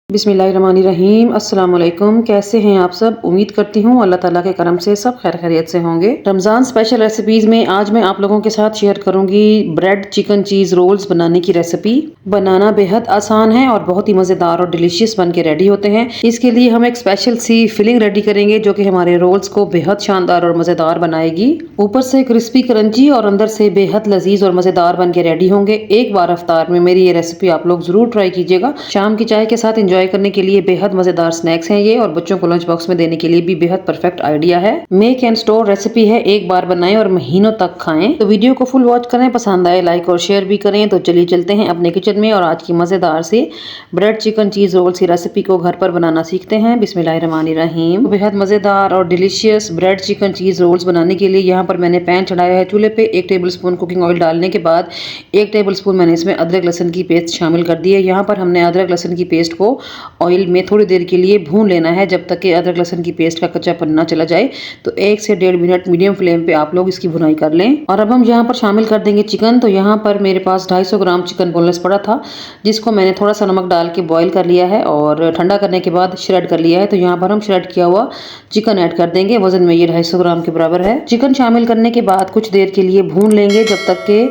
बिस्मिल्लाहिर्रहमानिर्रहीम। अस्सलाम वालेकुम। कैसे हैं आप सब? उम्मीद करती हूँ अल्लाह ताला के करम से सब खैर खैरियत से होंगे। रमज़ान स्पेशल रेसिपीज़ में आज मैं आप लोगों के साथ शेयर करूंगी ब्रेड चिकन चीज़ रोल्स बनाने की रेसिपी। बनाना बेहद आसान है और बहुत ही मज़ेदार और डिलीशियस बन के रेडी होते हैं। इसके लिए हम एक स्पेशल सी फिलिंग रेडी करेंगे जो कि हमारे रोल्स को बेहद शानदार और मज़ेदार बनाएगी। ऊपर से क्रिस्पी क्रंची और अंदर से बेहद लजीज और मज़ेदार बन के रेडी होंगे। एक बार अफ्तार में मेरी ये रेसिपी आप लोग जरूर ट्राई कीजिएगा। शाम की चाय के साथ एंजॉय करने के लिए बेहद मजेदार स्नैक्स हैं ये, और बच्चों को लंच बॉक्स में देने के लिए भी बेहद परफेक्ट आइडिया है। मेक एंड स्टोर रेसिपी है, एक बार बनाएं और महीनों तक खाएं। तो वीडियो को फुल वॉच करें, पसंद आए लाइक और शेयर भी करें। तो चलिए चलते हैं अपने किचन में और आज की मजेदार से ब्रेड चिकन चीज रोल्स की रेसिपी को घर पर बनाना सीखते हैं। बिस्मिल्लाहिर्रहमानिर्रहीम। बेहद मजेदार और delicious bread chicken cheese rolls बनाने के लिए यहाँ पर मैंने पैन चढ़ाया है चूल्हे पे। 1 टेबल स्पून कुकिंग ऑयल डालने के बाद 1 टेबल स्पून मैंने इसमें अदरक लहसुन की पेस्ट शामिल कर दी है। यहाँ पर हमने अदरक लहसुन की पेस्ट को ऑयल में थोड़ी देर के लिए भून लेना है जब तक कि अदरक लहसुन की पेस्ट का कच्चापन ना चला जाए। तो 1 से 1.5 मिनट मीडियम फ्लेम पे आप लोग इसकी भुनाई कर लें। और अब हम यहाँ पर शामिल कर देंगे चिकन। तो यहाँ पर मेरे पास 250 ग्राम चिकन बोनलेस पड़ा था जिसको मैंने थोड़ा सा नमक डाल के बॉईल कर लिया है और ठंडा करने के बाद श्रेड कर लिया है। तो यहाँ पर हम श्रेड किया हुआ चिकन ऐड कर देंगे। वजन में ये 250 ग्राम के बराबर है। चिकन शामिल करने के बाद कुछ देर के लिए भून लेंगे जब तक के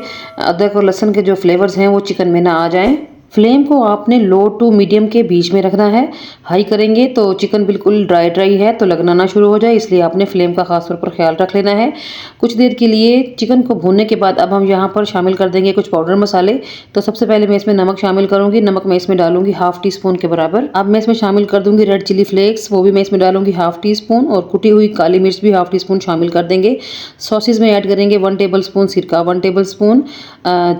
अदरक और लहसुन के जो फ्लेवर्स हैं वो चिकन में ना आ जाएं। फ्लेम को आपने लो टू मीडियम के बीच में रखना है। हाई करेंगे तो चिकन बिल्कुल ड्राई ड्राई है तो लगना ना शुरू हो जाए, इसलिए आपने फ्लेम का खास तौर पर ख्याल रख लेना है। कुछ देर के लिए चिकन को भूनने के बाद अब हम यहाँ पर शामिल कर देंगे कुछ पाउडर मसाले। तो सबसे पहले मैं इसमें नमक शामिल करूंगी। नमक मैं इसमें डालूंगी 1/2 टीस्पून के बराबर। अब मैं इसमें शामिल कर दूंगी रेड चिली फ्लेक्स, वो भी मैं इसमें डालूंगी 1/2 टीस्पून, और कुटी हुई काली मिर्च भी 1/2 टीस्पून शामिल कर देंगे। सॉसेज में ऐड करेंगे 1 टेबल स्पून सिरका, 1 टेबल स्पून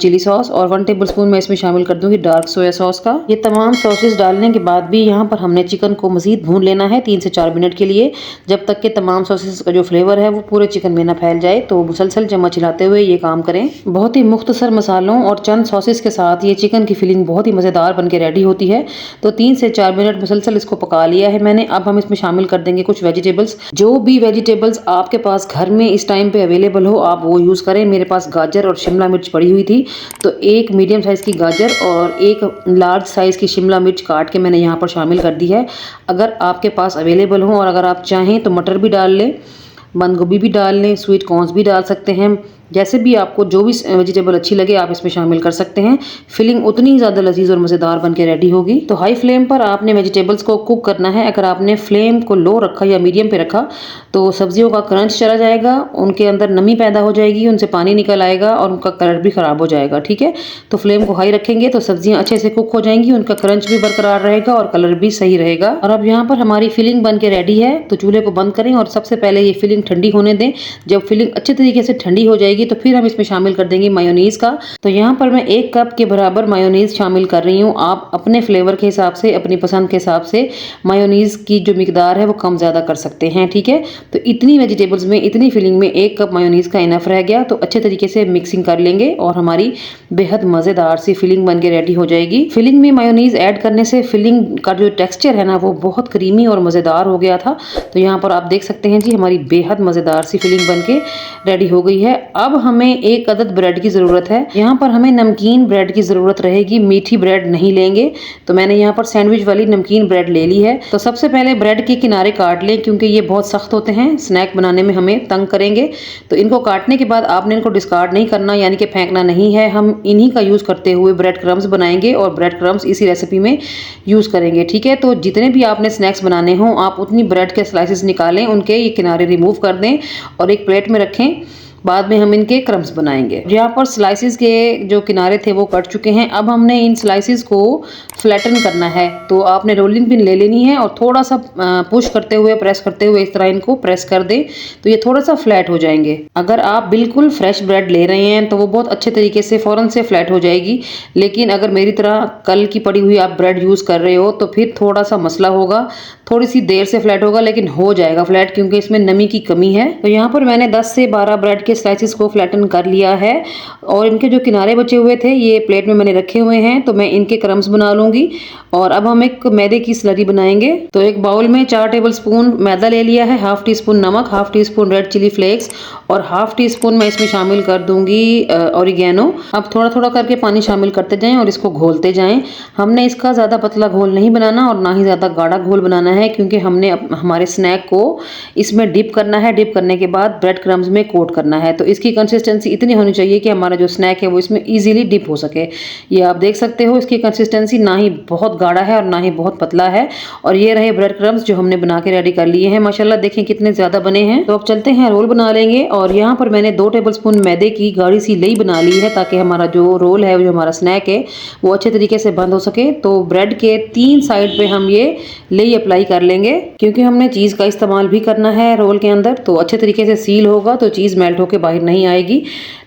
चिली सॉस और 1 टेबल स्पून मैं इसमें शामिल कर दूंगी डार्क सोया सॉस का। ये तमाम सॉसेस डालने के बाद भी यहाँ पर हमने चिकन को मजीद भून लेना है 3 से 4 मिनट के लिए, जब तक कि तमाम सॉसेस का जो फ्लेवर है वो पूरे चिकन में ना फैल जाए। तो मुसलसल चम्मच हिलाते हुए ये काम करें। बहुत ही मुख्तसर मसालों और चंद सॉसेस के साथ ये चिकन की फिलिंग बहुत ही मज़ेदार बन के रेडी होती है। तो 3 से 4 मिनट मुसलसल इसको पका लिया है मैंने। अब हम इसमें शामिल कर देंगे कुछ वेजिटेबल्स। जो भी वेजिटेबल्स आपके पास घर में इस टाइम पे अवेलेबल हो आप वो यूज़ करें। मेरे पास गाजर और शिमला मिर्च पड़ी हुई थी, तो 1 मीडियम साइज़ की गाजर और 1 लार्ज साइज़ की शिमला मिर्च काट के मैंने यहाँ पर शामिल कर दी है। अगर आपके पास अवेलेबल हो और अगर आप चाहें तो मटर भी डाल लें, बंद गोभी भी डाल लें, स्वीट कॉर्न्स भी डाल सकते हैं। जैसे भी आपको जो भी वेजिटेबल अच्छी लगे आप इसमें शामिल कर सकते हैं। फिलिंग उतनी ही ज़्यादा लजीज और मज़ेदार बन के रेडी होगी। तो हाई फ्लेम पर आपने वेजिटेबल्स को कुक करना है। अगर आपने फ्लेम को लो रखा या मीडियम पे रखा तो सब्जियों का क्रंच चला जाएगा, उनके अंदर नमी पैदा हो जाएगी, उनसे पानी निकल आएगा और उनका कलर भी ख़राब हो जाएगा। ठीक है, तो फ्लेम को हाई रखेंगे तो सब्जियाँ अच्छे से कुक हो जाएंगी, उनका क्रंच भी बरकरार रहेगा और कलर भी सही रहेगा। और अब यहाँ पर हमारी फिलिंग बन के रेडी है। तो चूल्हे को बंद करें और सबसे पहले ये फिलिंग ठंडी होने दें। जब फिलिंग अच्छे तरीके से ठंडी हो जाएगी तो फिर हम इसमें शामिल कर देंगे मायोनीज का। तो यहाँ पर मैं 1 कप के बराबर मायोनीज शामिल कर रही हूँ। आप अपने फ्लेवर के हिसाब से, अपनी पसंद के हिसाब से मायोनीज की जो मिकदार है वो कम ज़्यादा कर सकते हैं। ठीक है, तो इतनी वेजिटेबल्स में, इतनी फिलिंग में 1 कप मायोनीज का इनफ रह गया। तो अच्छे तरीके से मिक्सिंग कर लेंगे और हमारी बेहद मज़ेदार सी फिलिंग बन के रेडी हो जाएगी। फिलिंग में मायोनीज ऐड करने से फिलिंग का जो टेक्स्चर है ना वो बहुत क्रीमी और मज़ेदार हो गया था। तो यहाँ पर आप देख सकते हैं जी हमारी बेहद मज़ेदार सी फिलिंग बन के रेडी हो गई है। अब हमें 1 अदद ब्रेड की ज़रूरत है। यहाँ पर हमें नमकीन ब्रेड की ज़रूरत रहेगी, मीठी ब्रेड नहीं लेंगे। तो मैंने यहाँ पर सैंडविच वाली नमकीन ब्रेड ले ली है। तो सबसे पहले ब्रेड के किनारे काट लें क्योंकि ये बहुत सख्त होते हैं, स्नैक बनाने में हमें तंग करेंगे। तो इनको काटने के बाद आपने इनको डिस्कार्ड नहीं करना, यानी कि फेंकना नहीं है। हम इन्हीं का यूज़ करते हुए ब्रेड क्रम्स बनाएंगे और ब्रेड क्रम्स इसी रेसिपी में यूज़ करेंगे। ठीक है, तो जितने भी आपने स्नैक्स बनाने हों आप उतनी ब्रेड के स्लाइसेस निकालें, उनके ये किनारे रिमूव कर दें और एक प्लेट में रखें। बाद में हम इनके क्रम्स बनाएंगे। यहाँ पर स्लाइसिस के जो किनारे थे वो कट चुके हैं। अब हमने इन स्लाइसिस को फ्लैटन करना है। तो आपने रोलिंग पिन ले लेनी है और थोड़ा सा पुश करते हुए, प्रेस करते हुए इस तरह इनको प्रेस कर दें तो ये थोड़ा सा फ्लैट हो जाएंगे। अगर आप बिल्कुल फ्रेश ब्रेड ले रहे हैं तो वो बहुत अच्छे तरीके से फ़ौरन से फ्लैट हो जाएगी। लेकिन अगर मेरी तरह कल की पड़ी हुई आप ब्रेड यूज़ कर रहे हो तो फिर थोड़ा सा मसला होगा, थोड़ी सी देर से फ्लैट होगा लेकिन हो जाएगा फ्लैट, क्योंकि इसमें नमी की कमी है। तो यहाँ पर मैंने 10 से 12 ब्रेड के स्लाइसिस को फ्लैटन कर लिया है और इनके जो किनारे बचे हुए थे ये प्लेट में मैंने रखे हुए हैं, तो मैं इनके क्रम्स बना लूँगी। और अब हम एक मैदे की स्लरी बनाएंगे। तो एक बाउल में 4 टेबलस्पून मैदा ले लिया है, हाफ टी स्पून नमक, half teaspoon red chilli flakes और हाफ टी स्पून मैं इसमें शामिल कर दूंगी ऑरिगेनो। अब थोड़ा थोड़ा करके पानी शामिल करते जाएं और इसको घोलते जाएं। हमने इसका ज़्यादा पतला घोल नहीं बनाना और ना ही ज़्यादा गाढ़ा घोल बनाना है, क्योंकि हमने हमारे स्नैक को इसमें डिप करना है। डिप करने के बाद ब्रेड क्रम्स में कोट करना है। तो इसकी कंसिस्टेंसी इतनी होनी चाहिए कि हमारा जो स्नैक है वो इसमें ईजिली डिप हो सके। ये आप देख सकते हो, इसकी कंसिस्टेंसी ना ही बहुत गाढ़ा है और ना ही बहुत पतला है। और ये रहे ब्रेड क्रम्स जो हमने बना के रेडी कर लिए हैं। माशाल्लाह देखें कितने ज़्यादा बने हैं। तो अब चलते हैं रोल बना लेंगे। और यहाँ पर मैंने 2 टेबलस्पून मैदे की गाढ़ी सी लई बना ली है, ताकि हमारा जो रोल है, जो हमारा स्नैक है, वो अच्छे तरीके से बंद हो सके। तो ब्रेड के 3 साइड पे हम ये लई अप्लाई कर लेंगे, क्योंकि हमने चीज़ का इस्तेमाल भी करना है रोल के अंदर। तो अच्छे तरीके से सील होगा तो चीज़ मेल्ट होकर बाहर नहीं आएगी।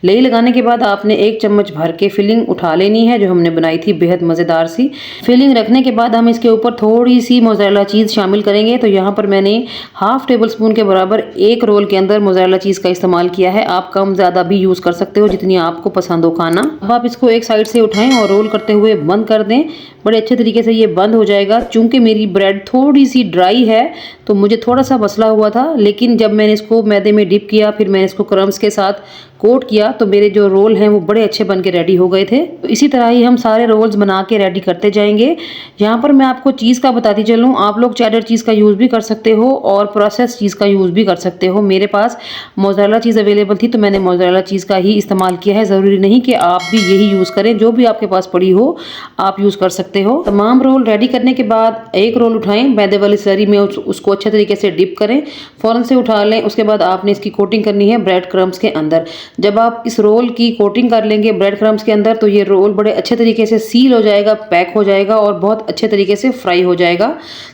लई लगाने के बाद आपने 1 चम्मच भर के फिलिंग उठा लेनी है, जो हमने बनाई थी बेहद मज़ेदार सी। फिलिंग रखने के बाद हम इसके ऊपर थोड़ी सी मोज़रेला चीज़ शामिल करेंगे। तो यहाँ पर मैंने हाफ टेबल स्पून के बराबर एक रोल के अंदर मोज़रेला चीज़ का इस्तेमाल किया है। आप कम ज़्यादा भी यूज़ कर सकते हो, जितनी आपको पसंद हो खाना। अब आप इसको एक साइड से उठाएं और रोल करते हुए बंद कर दें। बड़े अच्छे तरीके से ये बंद हो जाएगा। चूंकि मेरी ब्रेड थोड़ी सी ड्राई है तो मुझे थोड़ा सा मसला हुआ था, लेकिन जब मैंने इसको मैदे में डिप किया, फिर मैंने इसको क्रम्स के साथ कोट किया, तो मेरे जो रोल हैं वो बड़े अच्छे बन के रेडी हो गए थे। तो इसी तरह ही हम सारे रोल्स बना के रेडी करते जाएंगे। यहाँ पर मैं आपको चीज़ का बताती चलूँ, आप लोग चेडर चीज़ का यूज़ भी कर सकते हो और प्रोसेस चीज़ का यूज़ भी कर सकते हो। मेरे पास मोज़रेला चीज़ अवेलेबल थी तो मैंने मोज़रेला चीज़ का ही इस्तेमाल किया है। ज़रूरी नहीं कि आप भी यही यूज़ करें, जो भी आपके पास पड़ी हो आप यूज़ कर सकते हो। तमाम रोल रेडी करने के बाद एक रोल उठाएं, मैदे वाली स्लरी में उसको अच्छे तरीके से डिप करें, फ़ौरन से उठा लें। उसके बाद आपने इसकी कोटिंग करनी है ब्रेड क्रम्स के अंदर। जब आप इस रोल की कोटिंग कर लेंगे ब्रेड क्रम्स के अंदर, तो ये रोल बड़े अच्छे तरीके से सील हो जाएगा, पैक हो जाएगा और बहुत अच्छे तरीके से फ्राई हो जाएगा।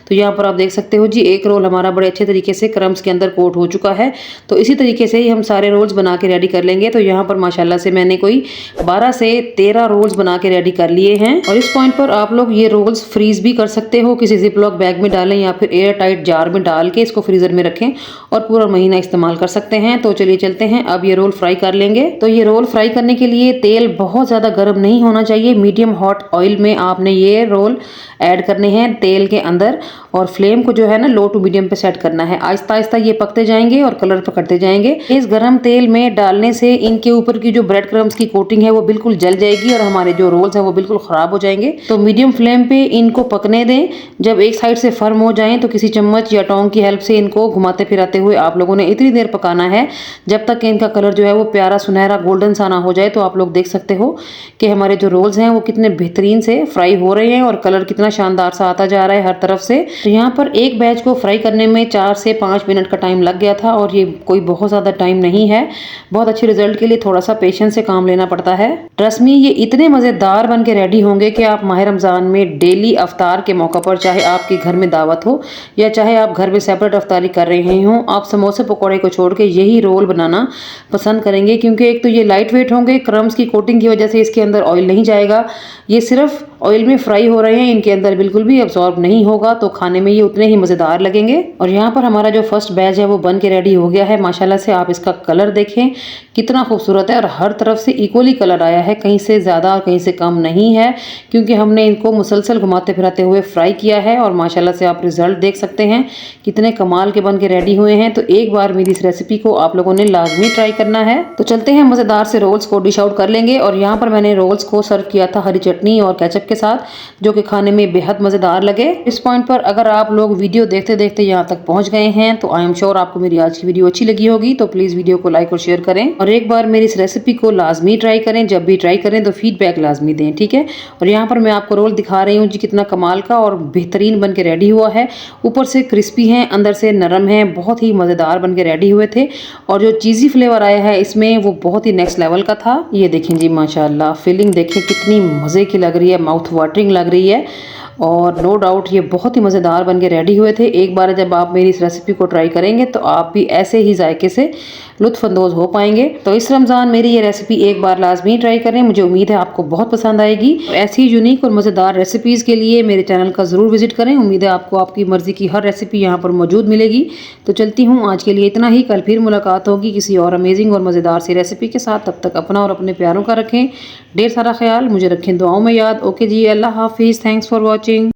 तो यहाँ पर आप देख सकते हो जी, एक रोल हमारा बड़े अच्छे तरीके से क्रम्स के अंदर कोट हो चुका है। तो इसी तरीके से ही हम सारे रोल्स बना के रेडी कर लेंगे। तो यहाँ पर माशाल्लाह से मैंने कोई 12 से 13 रोल्स बना के रेडी कर लिए हैं। और इस पॉइंट पर आप लोग ये रोल्स फ्रीज भी कर सकते हो, किसी जिपलॉक बैग में डालें या फिर एयर टाइट जार में डाल के इसको फ्रीजर में रखें और पूरा महीना इस्तेमाल कर सकते हैं। तो चलिए चलते हैं, अब ये रोल फ्राई कर लेंगे। तो ये रोल फ्राई करने के लिए तेल बहुत ज़्यादा गर्म नहीं होना चाहिए। मीडियम हॉट ऑयल में आपने ये रोल ऐड करने हैं तेल के अंदर, और फ्लेम को जो है ना लो टू मीडियम पे सेट करना है। आहिस्ता आहिस्ता ये पकते जाएंगे और कलर पकड़ते जाएंगे। इस गर्म तेल में डालने से इनके ऊपर की जो ब्रेड क्रम्स की कोटिंग है वो बिल्कुल जल जाएगी और हमारे जो रोल्स हैं वो बिल्कुल ख़राब हो जाएंगे। तो मीडियम फ्लेम पे इनको पकने दें। जब एक साइड से फर्म हो जाएं तो किसी चम्मच या टोंग की हेल्प से इनको घुमाते फिराते हुए आप लोगों ने इतनी देर पकाना है जब तक कि इनका कलर जो है वो प्यारा सुनहरा गोल्डन सा ना हो जाए। तो आप लोग देख सकते हो कि हमारे जो रोल्स हैं वो कितने बेहतरीन से फ्राई हो रहे हैं और कलर कितना शानदार सा आता जा रहा है हर तरफ से। तो यहाँ पर एक बैच को फ्राई करने में 4 से 5 मिनट का टाइम लग गया था और ये कोई बहुत ज़्यादा टाइम नहीं है। बहुत अच्छे रिजल्ट के लिए थोड़ा सा पेशेंस से काम लेना पड़ता है। ट्रस्ट मी, ये इतने मज़ेदार बन के रेडी होंगे कि आप माह रमज़ान में डेली अफ्तार के मौका पर, चाहे आपके घर में दावत हो या चाहे आप घर में सेपरेट अफ्तारी कर रहे हों, आप समोसे पकौड़े को छोड़ के यही रोल बनाना पसंद करेंगे। क्योंकि एक तो ये लाइट वेट होंगे, क्रम्स की कोटिंग की वजह से इसके अंदर ऑयल नहीं जाएगा, ये सिर्फ ऑयल में फ्राई हो रहे हैं, इनके अंदर बिल्कुल भी अब्सॉर्ब नहीं होगा। तो खाने में ये उतने ही मज़ेदार लगेंगे। और यहाँ पर हमारा जो फर्स्ट बैच है वो बन के रेडी हो गया है। माशाल्लाह से आप इसका कलर देखें कितना खूबसूरत है और हर तरफ से इक्वली कलर आया है, कहीं से ज़्यादा और कहीं से कम नहीं है, क्योंकि हमने इनको मुसलसल घुमाते फिराते हुए फ्राई किया है। और माशाल्लाह से आप रिजल्ट देख सकते हैं कितने कमाल के बन के रेडी हुए हैं। तो एक बार मेरी इस रेसिपी को आप लोगों ने लाजमी ट्राई करना है। तो चलते हैं मज़ेदार से रोल्स को डिश आउट कर लेंगे। और यहाँ पर मैंने रोल्स को सर्व किया था हरी चटनी और केचप के साथ, जो कि खाने में बेहद मज़ेदार लगे। इस पॉइंट पर अगर आप लोग वीडियो देखते देखते यहाँ तक पहुँच गए हैं तो आई एम श्योर आपको मेरी आज की वीडियो अच्छी लगी होगी। तो प्लीज़ वीडियो को लाइक और शेयर करें और एक बार मेरी इस रेसिपी को लाजमी ट्राई करें। जब भी ट्राई करें तो फीडबैक लाजमी दें, ठीक है। और यहाँ पर मैं आपको रोल दिखा रही हूँ जी, कितना कमाल का और बेहतरीन बन के रेडी हुआ है। ऊपर से क्रिस्पी हैं, अंदर से नरम है, बहुत ही मज़ेदार बन के रेडी हुए थे। और जो चीज़ी फ्लेवर आया है इसमें वो बहुत ही नेक्स्ट लेवल का था। ये देखें जी, माशाल्लाह फिलिंग देखें कितनी मज़े की लग रही है, माउथ वाटरिंग लग रही है। और नो डाउट ये बहुत ही मज़ेदार बन के रेडी हुए थे। एक बार जब आप मेरी इस रेसिपी को ट्राई करेंगे तो आप भी ऐसे ही जायके से लुत्फ़अंदोज़ हो पाएंगे। तो इस रमज़ान मेरी ये रेसिपी एक बार लाजमी ट्राई करें, मुझे उम्मीद है आपको बहुत पसंद आएगी। ऐसी यूनिक और मज़ेदार रेसिपीज़ के लिए मेरे चैनल का ज़रूर विजिट करें। उम्मीद है आपको आपकी मर्ज़ी की हर रेसिपी यहाँ पर मौजूद मिलेगी। तो चलती हूँ, आज के लिए इतना ही। कल फिर मुलाकात होगी किसी और अमेजिंग और मज़ेदार सी रेसिपी के साथ। तब तक अपना और अपने प्यारों का रखें ढेर सारा ख्याल, मुझे रखें दुआओं में याद। ओके जी, अल्लाह हाफिज़, थैंक्स फॉर वॉचिंग।